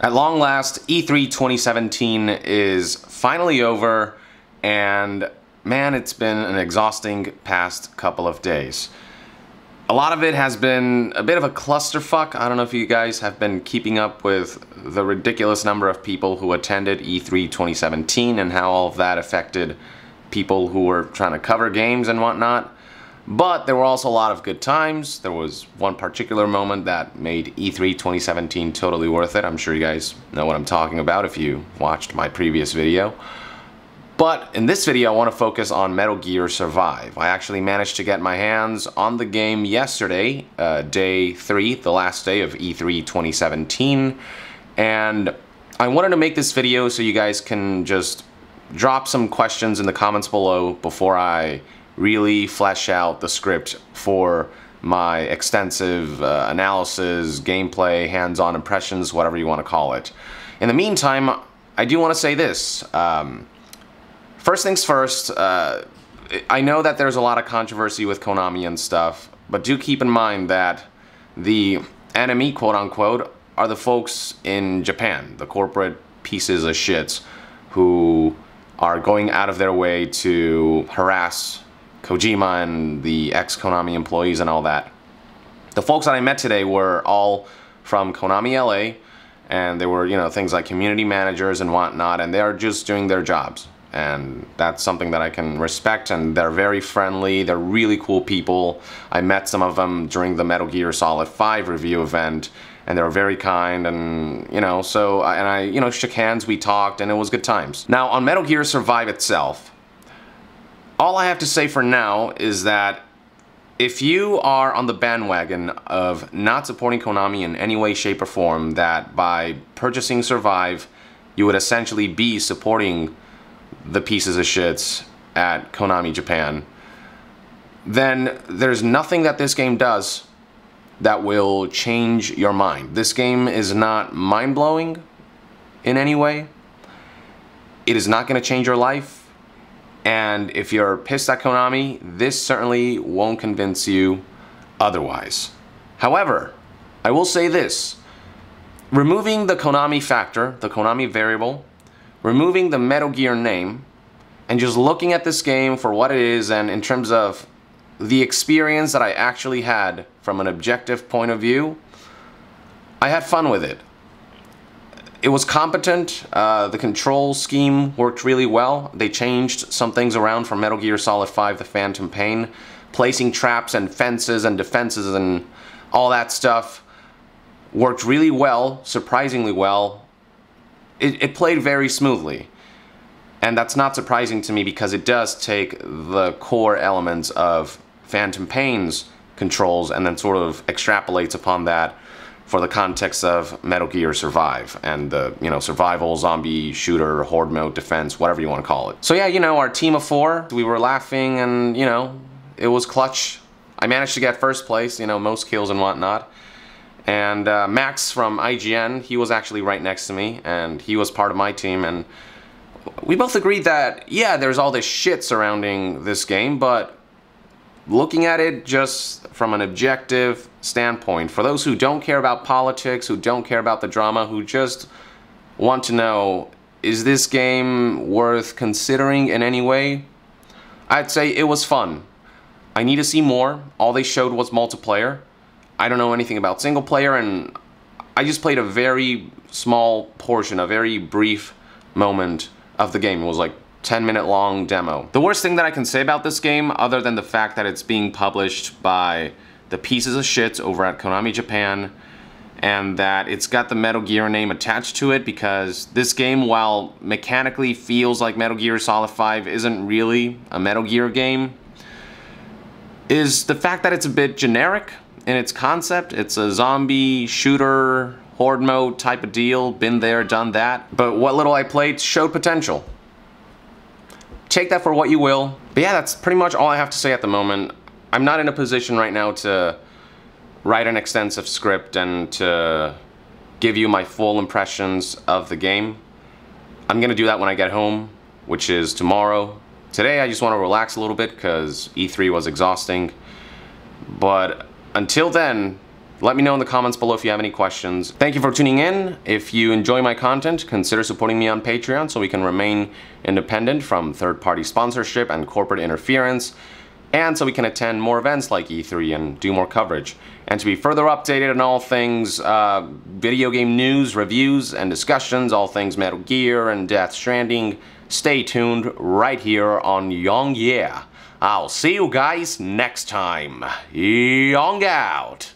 At long last, E3 2017 is finally over, and man, it's been an exhausting past couple of days. A lot of it has been a bit of a clusterfuck. I don't know if you guys have been keeping up with the ridiculous number of people who attended E3 2017 and how all of that affected people who were trying to cover games and whatnot. But there were also a lot of good times. There was one particular moment that made E3 2017 totally worth it. I'm sure you guys know what I'm talking about if you watched my previous video. But in this video, I want to focus on Metal Gear Survive. I actually managed to get my hands on the game yesterday, day 3, the last day of E3 2017. And I wanted to make this video so you guys can just drop some questions in the comments below before I really flesh out the script for my extensive analysis, gameplay, hands-on impressions, whatever you want to call it. In the meantime, I do want to say this. First things first, I know that there's a lot of controversy with Konami and stuff, but do keep in mind that the enemy, quote-unquote, are the folks in Japan, the corporate pieces of shits who are going out of their way to harass Kojima and the ex-Konami employees and all that. The folks that I met today were all from Konami LA, and they were, you know, things like community managers and whatnot, and they're just doing their jobs. And that's something that I can respect, and they're very friendly, they're really cool people. I met some of them during the Metal Gear Solid 5 review event, and they were very kind, and, you know, so, and I, you know, shook hands, we talked, and it was good times. Now, on Metal Gear Survive itself, all I have to say for now is that if you are on the bandwagon of not supporting Konami in any way, shape, or form, that by purchasing Survive, you would essentially be supporting the pieces of shits at Konami Japan, then there's nothing that this game does that will change your mind. This game is not mind-blowing in any way. It is not going to change your life. And if you're pissed at Konami, this certainly won't convince you otherwise. However, I will say this. Removing the Konami factor, the Konami variable, removing the Metal Gear name, and just looking at this game for what it is and in terms of the experience that I actually had from an objective point of view, I had fun with it. It was competent, the control scheme worked really well. They changed some things around from Metal Gear Solid 5, The Phantom Pain. Placing traps and fences and defenses and all that stuff worked really well, surprisingly well. It played very smoothly. And that's not surprising to me because it does take the core elements of Phantom Pain's controls and then sort of extrapolates upon that for the context of Metal Gear Survive and the, you know, survival, zombie, shooter, horde mode, defense, whatever you want to call it. So yeah, you know, our team of 4, we were laughing and, you know, it was clutch. I managed to get first place, you know, most kills and whatnot. And Max from IGN, he was actually right next to me and he was part of my team, and we both agreed that, yeah, there's all this shit surrounding this game, but looking at it just from an objective standpoint, for those who don't care about politics, who don't care about the drama, who just want to know, is this game worth considering in any way? I'd say it was fun. I need to see more. All they showed was multiplayer. I don't know anything about single player, and I just played a very small portion, a very brief moment of the game. It was like 10-minute long demo. The worst thing that I can say about this game, other than the fact that it's being published by the pieces of shit over at Konami Japan, and that it's got the Metal Gear name attached to it, because this game, while mechanically feels like Metal Gear Solid 5, isn't really a Metal Gear game, is the fact that it's a bit generic in its concept. It's a zombie shooter, horde mode type of deal, been there, done that. But what little I played showed potential. Take that for what you will. But yeah, that's pretty much all I have to say at the moment. I'm not in a position right now to write an extensive script and to give you my full impressions of the game. I'm gonna do that when I get home, which is tomorrow. Today I just want to relax a little bit because E3 was exhausting. But until then, Let me know in the comments below if you have any questions. Thank you for tuning in. If you enjoy my content, consider supporting me on Patreon so we can remain independent from third-party sponsorship and corporate interference, and so we can attend more events like E3 and do more coverage. And to be further updated on all things video game news, reviews, and discussions, all things Metal Gear and Death Stranding, stay tuned right here on Yong Yeah. I'll see you guys next time. Yong out!